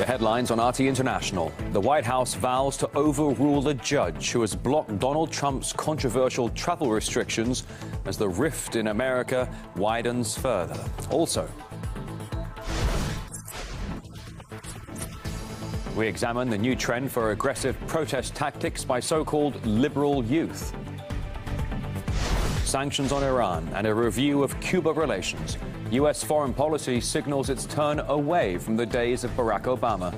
headlines on RT International. The White House vows to overrule a judge who has blocked Donald Trump's controversial travel restrictions as the rift in America widens further. Also, we examine the new trend for aggressive protest tactics by so-called liberal youth. Sanctions on Iran and a review of Cuba relations. U.S. foreign policy signals its turn away from the days of Barack Obama.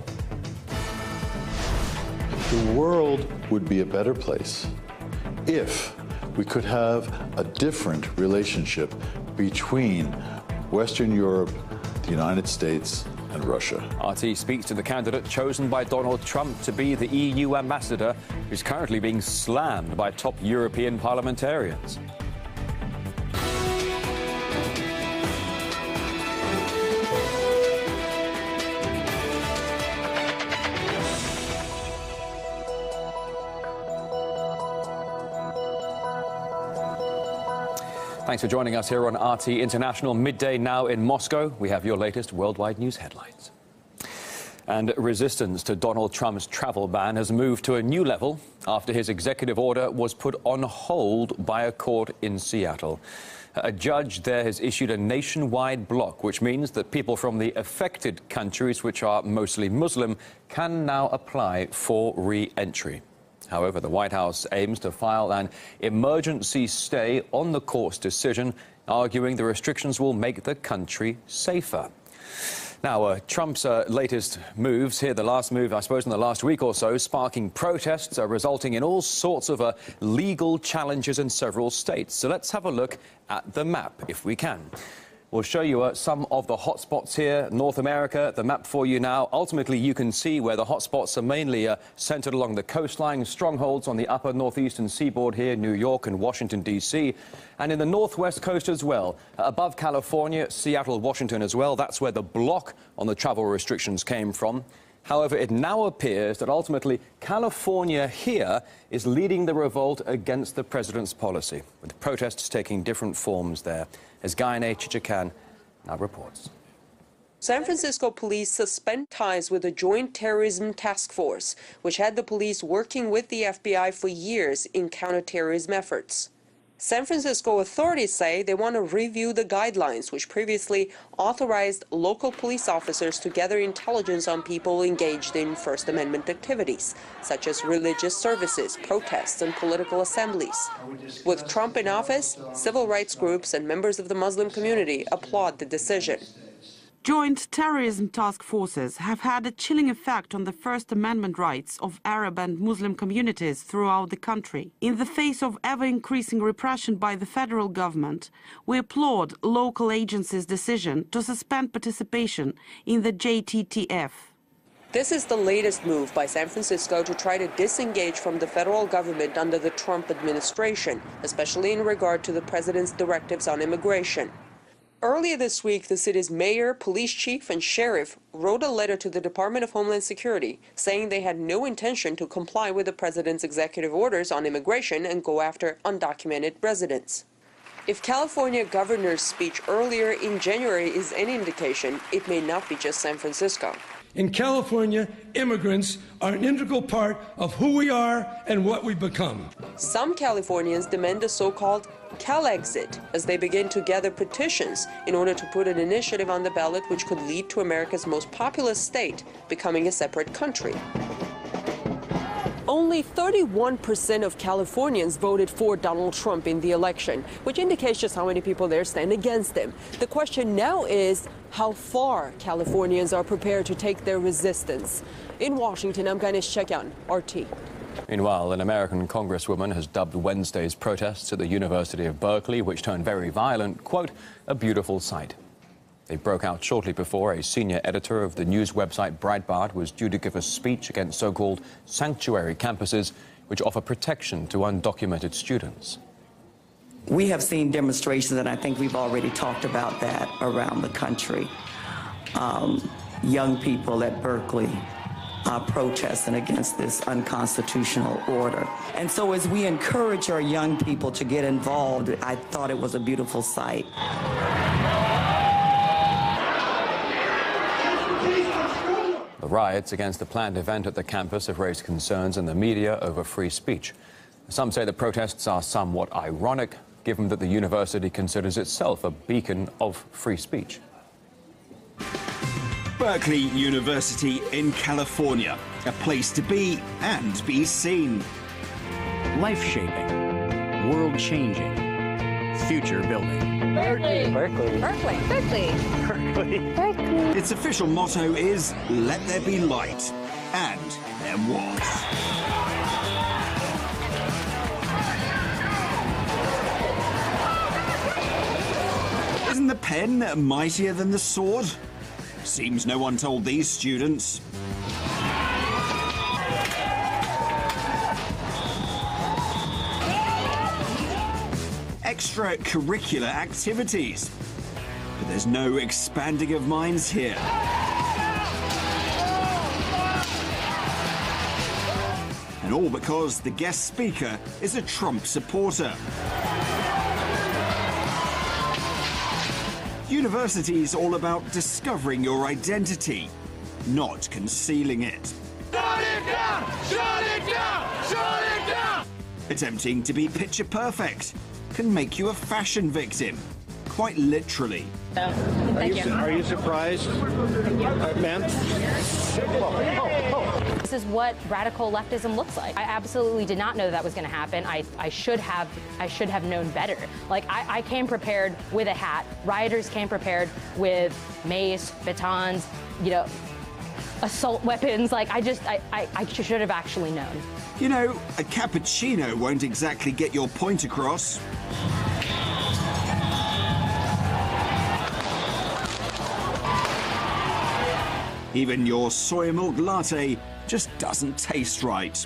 The world would be a better place if we could have a different relationship between Western Europe, the United States, and Russia. RT speaks to the candidate chosen by Donald Trump to be the EU ambassador, who's currently being slammed by top European parliamentarians. Thanks for joining us here on RT International. Midday now in Moscow. We have your latest worldwide news headlines. And resistance to Donald Trump's travel ban has moved to a new level after his executive order was put on hold by a court in Seattle. A judge there has issued a nationwide block, which means that people from the affected countries, which are mostly Muslim, can now apply for re-entry. However, the White House aims to file an emergency stay on the court's decision, arguing the restrictions will make the country safer. Now, Trump's latest moves here, the last move, I suppose, in the last week or so, sparking protests, resulting in all sorts of legal challenges in several states. So let's have a look at the map, if we can. We'll show you some of the hotspots here, North America, the map for you now. Ultimately, you can see where the hotspots are mainly centered along the coastline, strongholds on the upper northeastern seaboard here, New York and Washington, D.C., and in the northwest coast as well. Above California, Seattle, Washington as well. That's where the block on the travel restrictions came from. However, it now appears that ultimately California here is leading the revolt against the president's policy, with protests taking different forms there, as Gayane Chichakyan now reports. San Francisco police suspend ties with the Joint Terrorism Task Force, which had the police working with the FBI for years in counterterrorism efforts. San Francisco authorities say they want to review the guidelines which previously authorized local police officers to gather intelligence on people engaged in First Amendment activities, such as religious services, protests, and political assemblies. With Trump in office, civil rights groups and members of the Muslim community applaud the decision. Joint terrorism task forces have had a chilling effect on the First Amendment rights of Arab and Muslim communities throughout the country. In the face of ever-increasing repression by the federal government, we applaud local agencies' decision to suspend participation in the JTTF. This is the latest move by San Francisco to try to disengage from the federal government under the Trump administration, especially in regard to the president's directives on immigration. Earlier this week, the city's mayor, police chief, and sheriff wrote a letter to the Department of Homeland Security saying they had no intention to comply with the president's executive orders on immigration and go after undocumented residents. If California governor's speech earlier in January is any indication, it may not be just San Francisco. In California, immigrants are an integral part of who we are and what we become. Some Californians demand a so-called Cal-exit as they begin to gather petitions in order to put an initiative on the ballot which could lead to America's most populous state becoming a separate country. Only 31% of Californians voted for Donald Trump in the election, which indicates just how many people there stand against him. The question now is how far Californians are prepared to take their resistance. In Washington, I'm Gayane Chichakyan, RT. Meanwhile, an American congresswoman has dubbed Wednesday's protests at the University of Berkeley, which turned very violent, quote, a beautiful sight. They broke out shortly before a senior editor of the news website Breitbart was due to give a speech against so-called sanctuary campuses, which offer protection to undocumented students. We have seen demonstrations, and I think we've already talked about that around the country. Young people at Berkeley protesting against this unconstitutional order. And so as we encourage our young people to get involved, I thought it was a beautiful sight. The riots against the planned event at the campus have raised concerns in the media over free speech. Some say the protests are somewhat ironic, given that the university considers itself a beacon of free speech. Berkeley University in California, a place to be and be seen. Life-shaping, world-changing, future-building. Berkeley. Berkeley. Berkeley. Berkeley. Berkeley. Berkeley. Its official motto is, "Let there be light." And there was. Isn't the pen mightier than the sword? Seems no one told these students. Extracurricular activities. But there's no expanding of minds here. And all because the guest speaker is a Trump supporter. University's all about discovering your identity, not concealing it. Shut it down! Shut it down! Shut it down! Attempting to be picture perfect can make you a fashion victim, quite literally. Are you surprised, ma'am? This is what radical leftism looks like. I absolutely did not know that was going to happen. I should have known better. Like I came prepared with a hat. Rioters came prepared with mace, batons, you know, assault weapons. Like I should have actually known. You know, a cappuccino won't exactly get your point across. Even your soy milk latte just doesn't taste right.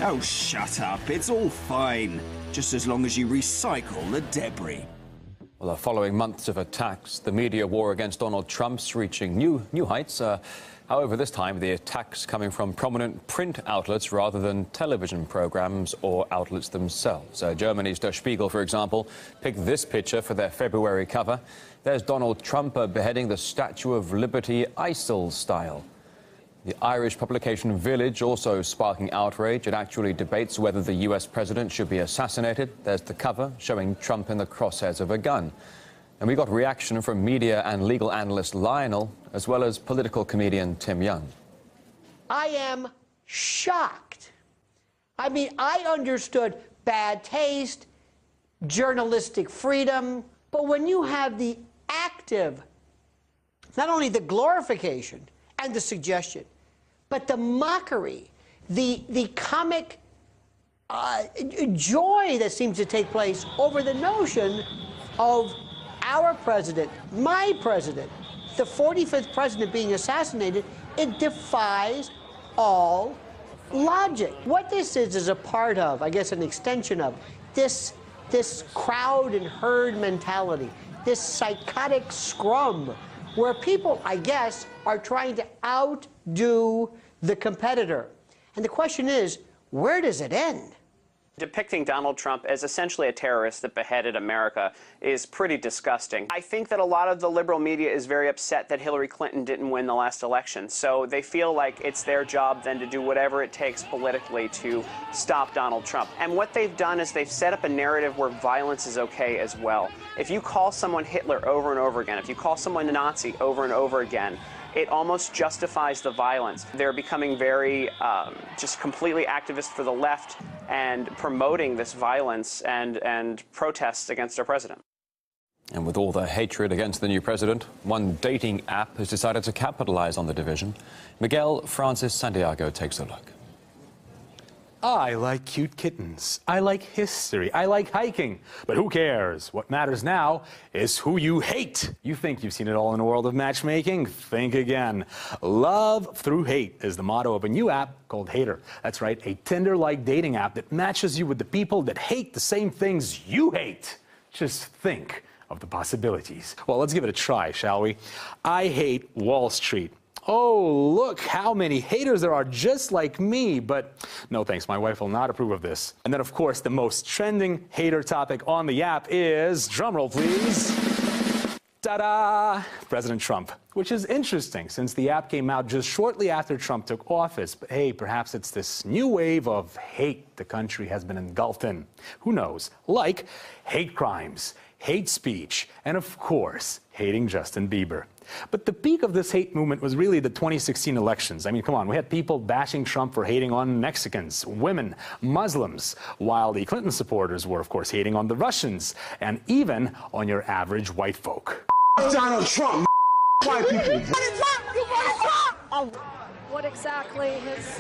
Oh, shut up. It's all fine. Just as long as you recycle the debris. Well, following months of attacks, the media war against Donald Trump's reaching new heights. However, this time the attacks coming from prominent print outlets rather than television programs or outlets themselves. Germany's Der Spiegel, for example, picked this picture for their February cover. There's Donald Trump beheading the Statue of Liberty ISIL style. The Irish publication Village also sparking outrage. It actually debates whether the US president should be assassinated. There's the cover showing Trump in the crosshairs of a gun. And we got reaction from media and legal analyst Lionel, as well as political comedian Tim Young. I am shocked. I mean, I understood bad taste, journalistic freedom, but when you have the active, not only the glorification and the suggestion, but the mockery, the comic joy that seems to take place over the notion of our president, my president, the 45th president being assassinated, it defies all logic. What this is a part of, I guess an extension of, this crowd and herd mentality, this psychotic scrum, where people, I guess, are trying to outdo the competitor. And the question is, where does it end? Depicting Donald Trump as essentially a terrorist that beheaded America is pretty disgusting. I think that a lot of the liberal media is very upset that Hillary Clinton didn't win the last election, so they feel like it's their job then to do whatever it takes politically to stop Donald Trump. And what they've done is they've set up a narrative where violence is okay as well. If you call someone Hitler over and over again, if you call someone a Nazi over and over again, it almost justifies the violence. They're becoming very just completely activist for the left and promoting this violence and protests against our president. And with all the hatred against the new president, one dating app has decided to capitalize on the division. Miguel Francis Santiago takes a look. I like cute kittens. I like history. I like hiking. But who cares? What matters now is who you hate. You think you've seen it all in a world of matchmaking? Think again. Love through hate is the motto of a new app called Hater. That's right, a Tinder-like dating app that matches you with the people that hate the same things you hate. Just think of the possibilities. Well, let's give it a try, shall we? I hate Wall Street. Oh, look how many haters there are just like me, but no thanks, my wife will not approve of this. And then, of course, the most trending hater topic on the app is, drumroll please, ta-da, President Trump, which is interesting since the app came out just shortly after Trump took office. But hey, perhaps it's this new wave of hate the country has been engulfed in. Who knows? Like hate crimes, hate speech, and of course, hating Justin Bieber. But the peak of this hate movement was really the 2016 elections. I mean, come on, we had people bashing Trump for hating on Mexicans, women, Muslims, while the Clinton supporters were, of course, hating on the Russians, and even on your average white folk. Donald Trump, white people. What exactly is...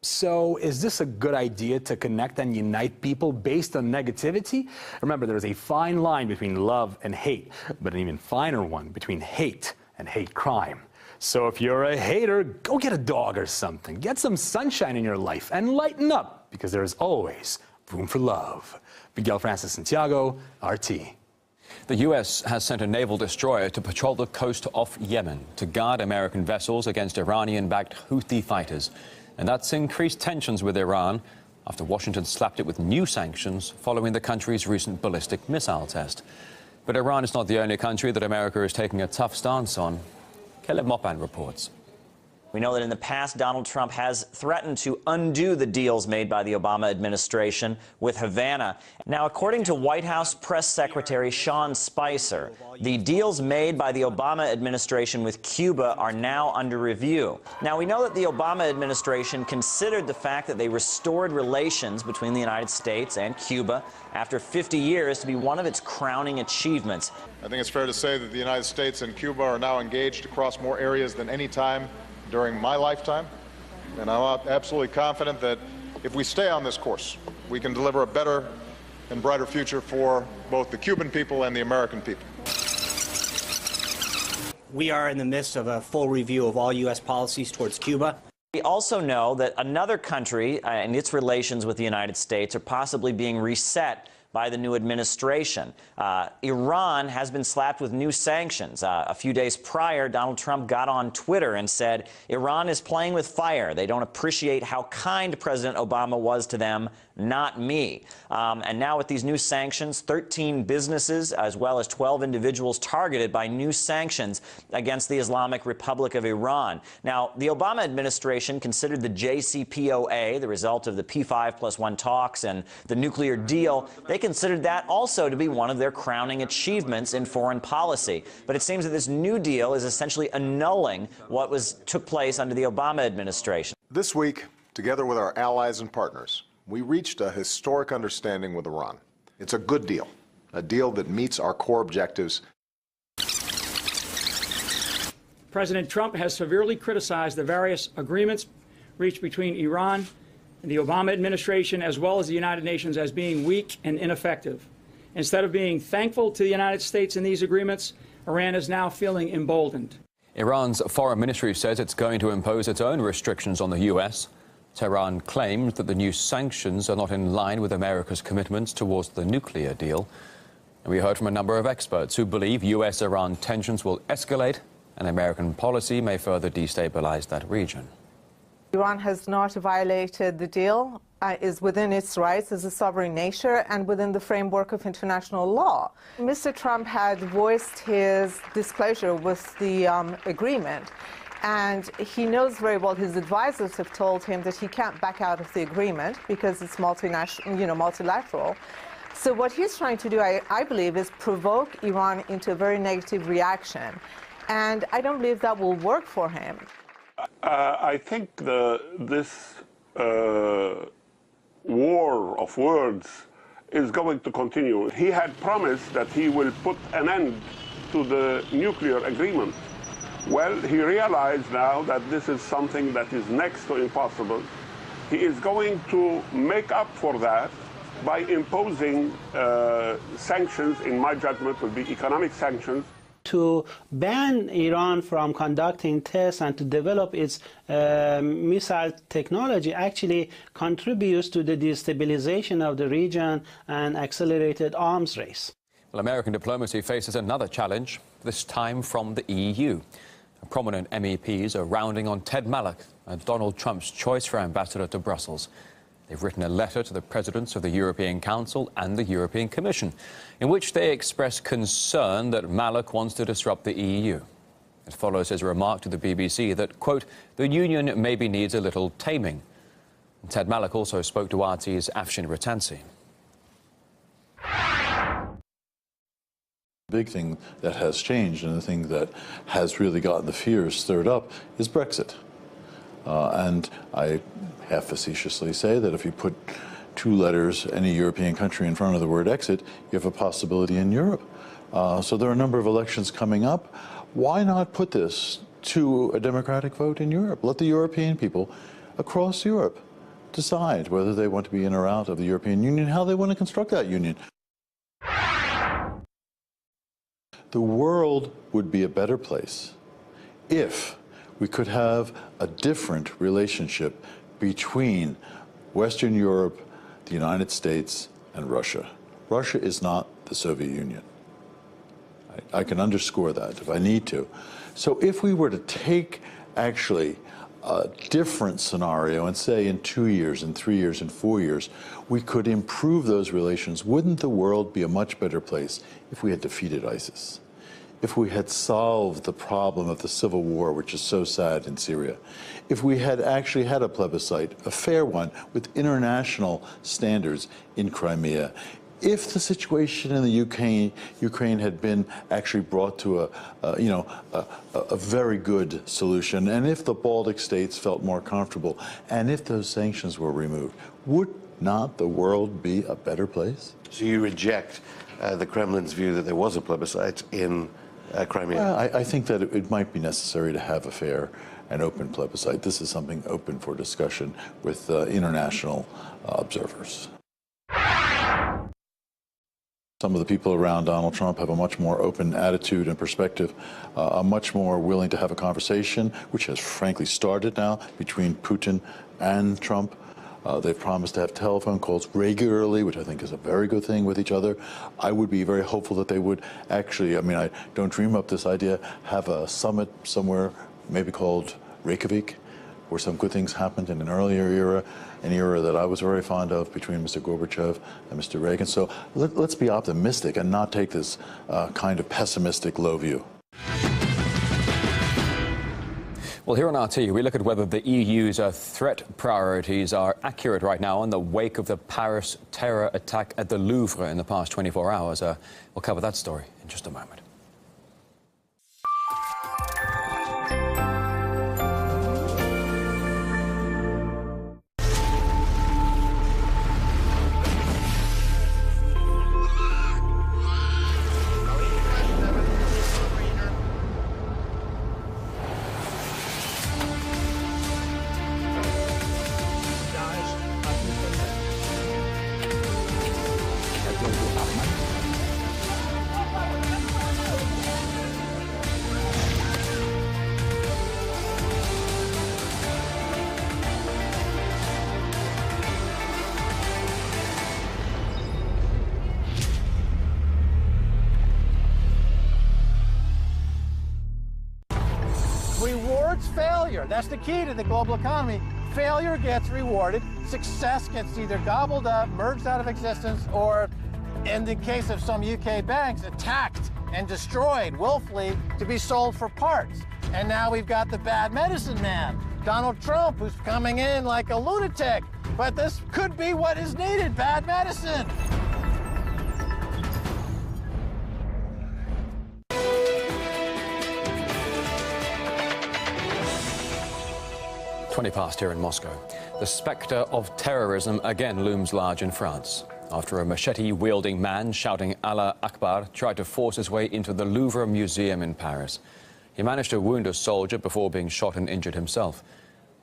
So is this a good idea to connect and unite people based on negativity? Remember, there's a fine line between love and hate, but an even finer one between hate and hate crime. So if you're a hater, go get a dog or something. Get some sunshine in your life and lighten up, because there is always room for love. Miguel Francis Santiago, RT. The U.S. has sent a naval destroyer to patrol the coast off Yemen to guard American vessels against Iranian-backed Houthi fighters. And that's increased tensions with Iran after Washington slapped it with new sanctions following the country's recent ballistic missile test. But Iran is not the only country that America is taking a tough stance on. Caleb Mopan reports. We know that in the past, Donald Trump has threatened to undo the deals made by the Obama administration with Havana. Now, according to White House Press Secretary Sean Spicer, the deals made by the Obama administration with Cuba are now under review. Now, we know that the Obama administration considered the fact that they restored relations between the United States and Cuba after 50 years to be one of its crowning achievements. I think it's fair to say that the United States and Cuba are now engaged across more areas than any time during my lifetime, and I'm absolutely confident that if we stay on this course, we can deliver a better and brighter future for both the Cuban people and the American people. We are in the midst of a full review of all U.S. policies towards Cuba. We also know that another country and its relations with the United States are possibly being reset by the new administration. Iran has been slapped with new sanctions. A few days prior, Donald Trump got on Twitter and said, Iran is playing with fire. They don't appreciate how kind President Obama was to them, not me. And now with these new sanctions, 13 businesses as well as 12 individuals targeted by new sanctions against the Islamic Republic of Iran. Now, the Obama administration considered the JCPOA, the result of the P5+1 talks and the nuclear deal, they considered that also to be one of their crowning achievements in foreign policy. But it seems that this new deal is essentially annulling what took place under the Obama administration. This week, together with our allies and partners, we reached a historic understanding with Iran. It's a good deal, a deal that meets our core objectives. President Trump has severely criticized the various agreements reached between Iran and the Obama administration, as well as the United Nations, as being weak and ineffective. Instead of being thankful to the United States in these agreements, Iran is now feeling emboldened. Iran's foreign ministry says it's going to impose its own restrictions on the U.S. Tehran claims that the new sanctions are not in line with America's commitments towards the nuclear deal. And we heard from a number of experts who believe U.S.-Iran tensions will escalate and American policy may further destabilize that region. Iran has not violated the deal, is within its rights as a sovereign nation and within the framework of international law. Mr. Trump had voiced his displeasure with the agreement, and he knows very well, his advisors have told him that he can't back out of the agreement because it's multilateral. So what he's trying to do, I believe, is provoke Iran into a very negative reaction. And I don't believe that will work for him. I think this war of words is going to continue. He had promised that he will put an end to the nuclear agreement. Well, he realized now that this is something that is next to impossible. he is going to make up for that by imposing sanctions. In my judgment, will be economic sanctions. To ban Iran from conducting tests and to develop its missile technology actually contributes to the destabilization of the region and accelerated arms race. Well, American diplomacy faces another challenge, this time from the EU. Prominent MEPs are rounding on Ted Malloch and Donald Trump's choice for ambassador to Brussels. They've written a letter to the presidents of the European Council and the European Commission, in which they express concern that Malloch wants to disrupt the EU. It follows his remark to the BBC that, quote, the union maybe needs a little taming. And Ted Malloch also spoke to RT's Afshin Rattansi. The big thing that has changed and the thing that has really gotten the fears stirred up is Brexit. And I half facetiously say that if you put two letters, any European country, in front of the word exit, you have a possibility in Europe. So there are a number of elections coming up. Why not put this to a democratic vote in Europe? Let the European people across Europe decide whether they want to be in or out of the European Union, how they want to construct that union. The world would be a better place if we could have a different relationship between Western Europe, the United States, and Russia. Russia is not the Soviet Union. I can underscore that if I need to. So if we were to take actually a different scenario and say in 2 years, in 3 years, in 4 years, we could improve those relations, wouldn't the world be a much better place if we had defeated ISIS? If we had solved the problem of the civil war, which is so sad in Syria, if we had actually had a plebiscite, a fair one, with international standards in Crimea, if the situation in the Ukraine had been actually brought to a very good solution, and if the Baltic states felt more comfortable, and if those sanctions were removed, would not the world be a better place? So you reject the Kremlin's view that there was a plebiscite in Crimea? Well, I think that it might be necessary to have a fair and open plebiscite. This is something open for discussion with international observers. Some of the people around Donald Trump have a much more open attitude and perspective, are much more willing to have a conversation, which has frankly started now between Putin and Trump. They've promised to have telephone calls regularly, which I think is a very good thing with each other. I would be very hopeful that they would actually, I mean, I don't dream up this idea, have a summit somewhere, maybe called Reykjavik, where some good things happened in an earlier era, an era that I was very fond of between Mr. Gorbachev and Mr. Reagan. So let's be optimistic and not take this kind of pessimistic low view. Well, here on RT, we look at whether the EU's threat priorities are accurate right now in the wake of the Paris terror attack at the Louvre in the past 24 hours. We'll cover that story in just a moment. Rewards failure. That's the key to the global economy. Failure gets rewarded. Success gets either gobbled up, merged out of existence, or, in the case of some UK banks, attacked and destroyed willfully to be sold for parts. And now we've got the bad medicine man, Donald Trump, who's coming in like a lunatic. But this could be what is needed, bad medicine. Past here in Moscow. The spectre of terrorism again looms large in France after a machete-wielding man shouting Allah Akbar tried to force his way into the Louvre Museum in Paris. He managed to wound a soldier before being shot and injured himself.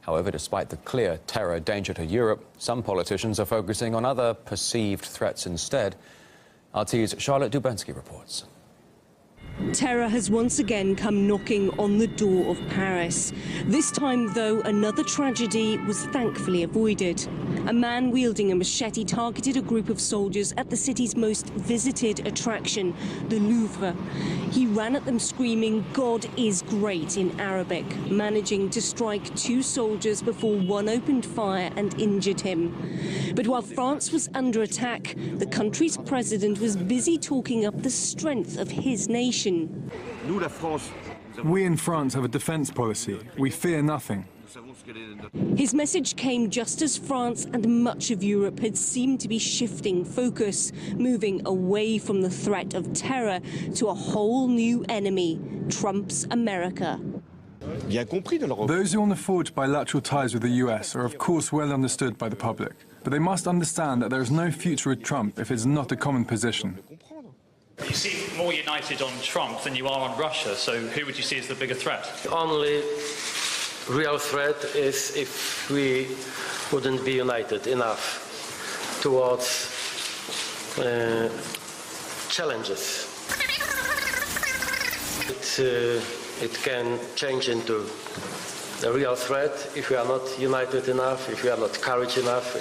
However, despite the clear terror danger to Europe, some politicians are focusing on other perceived threats instead. RT's Charlotte Dubensky reports. Terror has once again come knocking on the door of Paris. This time, though, another tragedy was thankfully avoided. A man wielding a machete targeted a group of soldiers at the city's most visited attraction, the Louvre. He ran at them screaming, "God is great," in Arabic, managing to strike 2 soldiers before one opened fire and injured him. But while France was under attack, the country's president was busy talking up the strength of his nation. We in France have a defense policy. We fear nothing. His message came just as France and much of Europe had seemed to be shifting focus, moving away from the threat of terror to a whole new enemy, Trump's America. Those who want to forge bilateral ties with the US are of course well understood by the public, but they must understand that there is no future with Trump if it's not a common position. You seem more united on Trump than you are on Russia, so who would you see as the bigger threat? The only real threat is if we wouldn't be united enough towards challenges. It can change into a real threat if we are not united enough, if we are not courageous enough,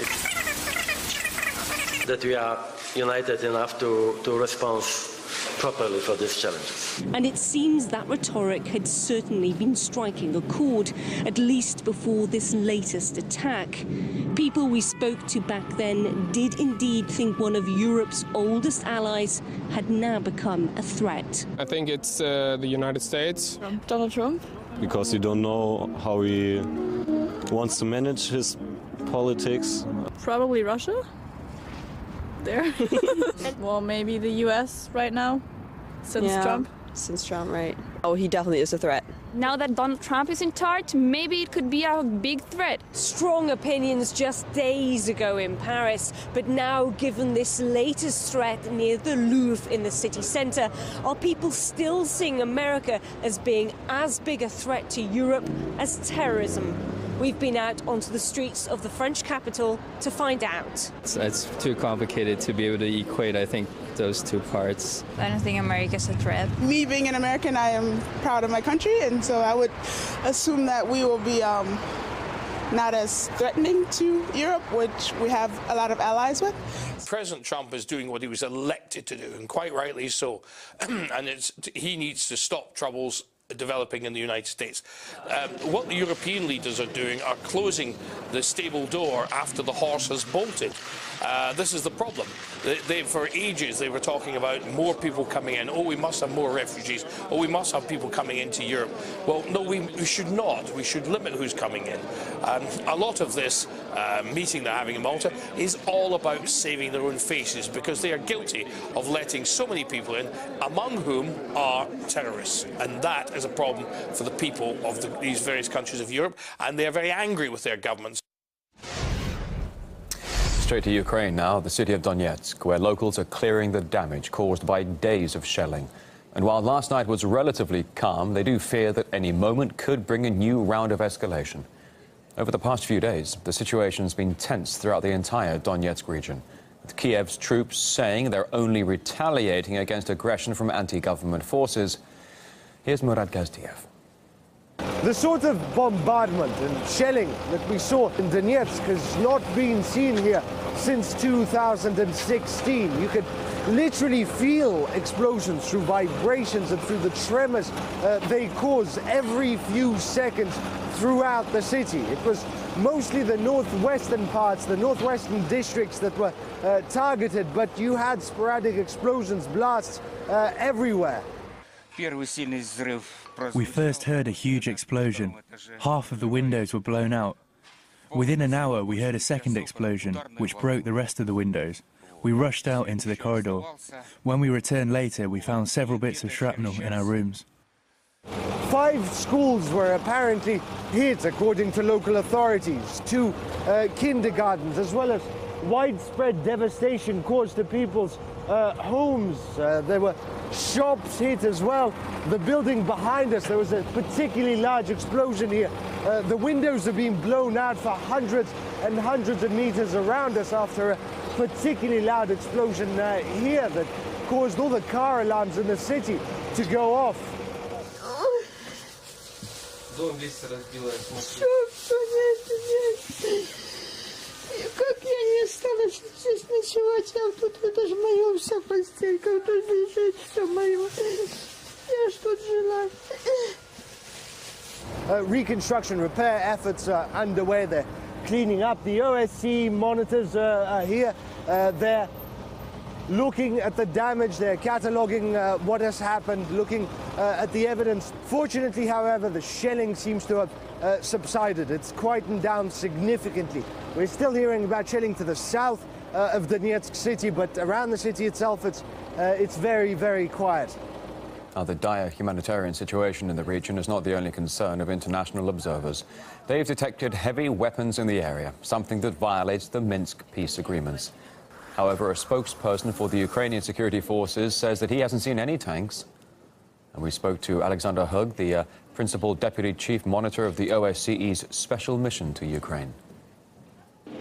that we are united enough to respond properly for these challenges. And it seems that rhetoric had certainly been striking a chord, at least before this latest attack. People we spoke to back then did indeed think one of Europe's oldest allies had now become a threat. I think it's the United States. Donald Trump. Because you don't know how he wants to manage his politics. Probably Russia. There. Well, maybe the US right now, since Trump. Since Trump, right. Oh, he definitely is a threat. Now that Donald Trump is in charge, maybe it could be a big threat. Strong opinions just days ago in Paris, but now, given this latest threat near the Louvre in the city centre, are people still seeing America as being as big a threat to Europe as terrorism? We've been out onto the streets of the French capital to find out. It's too complicated to be able to equate, I think, those two parts. I don't think America's a threat. Me being an American, I am proud of my country, and so I would assume that we will be not as threatening to Europe, which we have a lot of allies with. President Trump is doing what he was elected to do, and quite rightly so. And he needs to stop troubles developing in the United States. What the European leaders are doing are closing the stable door after the horse has bolted. This is the problem. For ages they were talking about more people coming in. Oh, we must have more refugees. Oh, we must have people coming into Europe. Well, no, we should not. We should limit who's coming in. A lot of this meeting they're having in Malta is all about saving their own faces because they are guilty of letting so many people in, among whom are terrorists. And that is a problem for the people of these various countries of Europe, and they are very angry with their governments. Straight to Ukraine now, the city of Donetsk, where locals are clearing the damage caused by days of shelling. And while last night was relatively calm, they do fear that any moment could bring a new round of escalation. Over the past few days, the situation's been tense throughout the entire Donetsk region, with Kiev's troops saying they're only retaliating against aggression from anti-government forces. Here's Murad Gazdiev. The sort of bombardment and shelling that we saw in Donetsk has not been seen here since 2016. You could literally feel explosions through vibrations and through the tremors they cause every few seconds throughout the city. It was mostly the northwestern parts, the northwestern districts that were targeted, but you had sporadic explosions, blasts everywhere. We first heard a huge explosion. Half of the windows were blown out. Within an hour, we heard a second explosion, which broke the rest of the windows. We rushed out into the corridor. When we returned later, we found several bits of shrapnel in our rooms. 5 schools were apparently hit, according to local authorities. 2 kindergartens, as well as widespread devastation caused to people's homes. There were shops hit as well. The building behind us, there was a particularly large explosion here The windows are being blown out for hundreds and hundreds of meters around us after a particularly loud explosion here that caused all the car alarms in the city to go off. Как я не стала здесь ночевать, а тут это же моя вся постелька, тут лежит все мое. Я ж тут жила. Reconstruction repair efforts are underway. They're cleaning up. The OSCE monitors are here. They're looking at the damage. They're cataloguing what has happened, looking at the evidence. Fortunately, however, the shelling seems to have subsided. It's quietened down significantly. We're still hearing about shelling to the south of Donetsk city, but around the city itself, it's very, very quiet. The dire humanitarian situation in the region is not the only concern of international observers. They've detected heavy weapons in the area, something that violates the Minsk peace agreements. However, a spokesperson for the Ukrainian security forces says that he hasn't seen any tanks. And we spoke to Alexander Hug, the principal deputy chief monitor of the OSCE's special mission to Ukraine.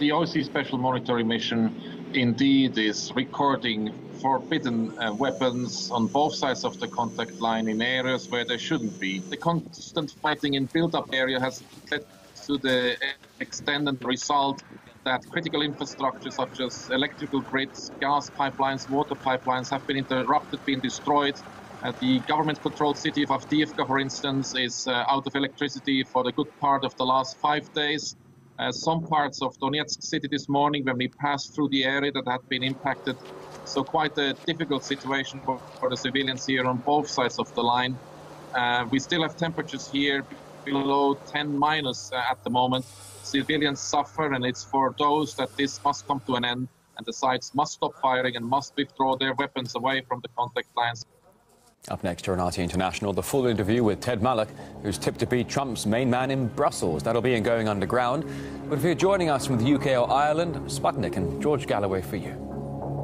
The OSCE Special Monitoring Mission indeed is recording forbidden weapons on both sides of the contact line in areas where there shouldn't be. The constant fighting in build-up area has led to the extent and result that critical infrastructure such as electrical grids, gas pipelines, water pipelines have been interrupted, been destroyed. The government-controlled city of Avdiivka, for instance, is out of electricity for the good part of the last 5 days. Some parts of Donetsk city this morning when we passed through the area that had been impacted. So quite a difficult situation for the civilians here on both sides of the line. We still have temperatures here below 10 minus at the moment. Civilians suffer, and it's for those that this must come to an end, and the sides must stop firing and must withdraw their weapons away from the contact lines. Up next here on RT International, the full interview with Ted Malloch, who's tipped to be Trump's main man in Brussels. That'll be in Going Underground. But if you're joining us from the UK or Ireland, Sputnik and George Galloway for you.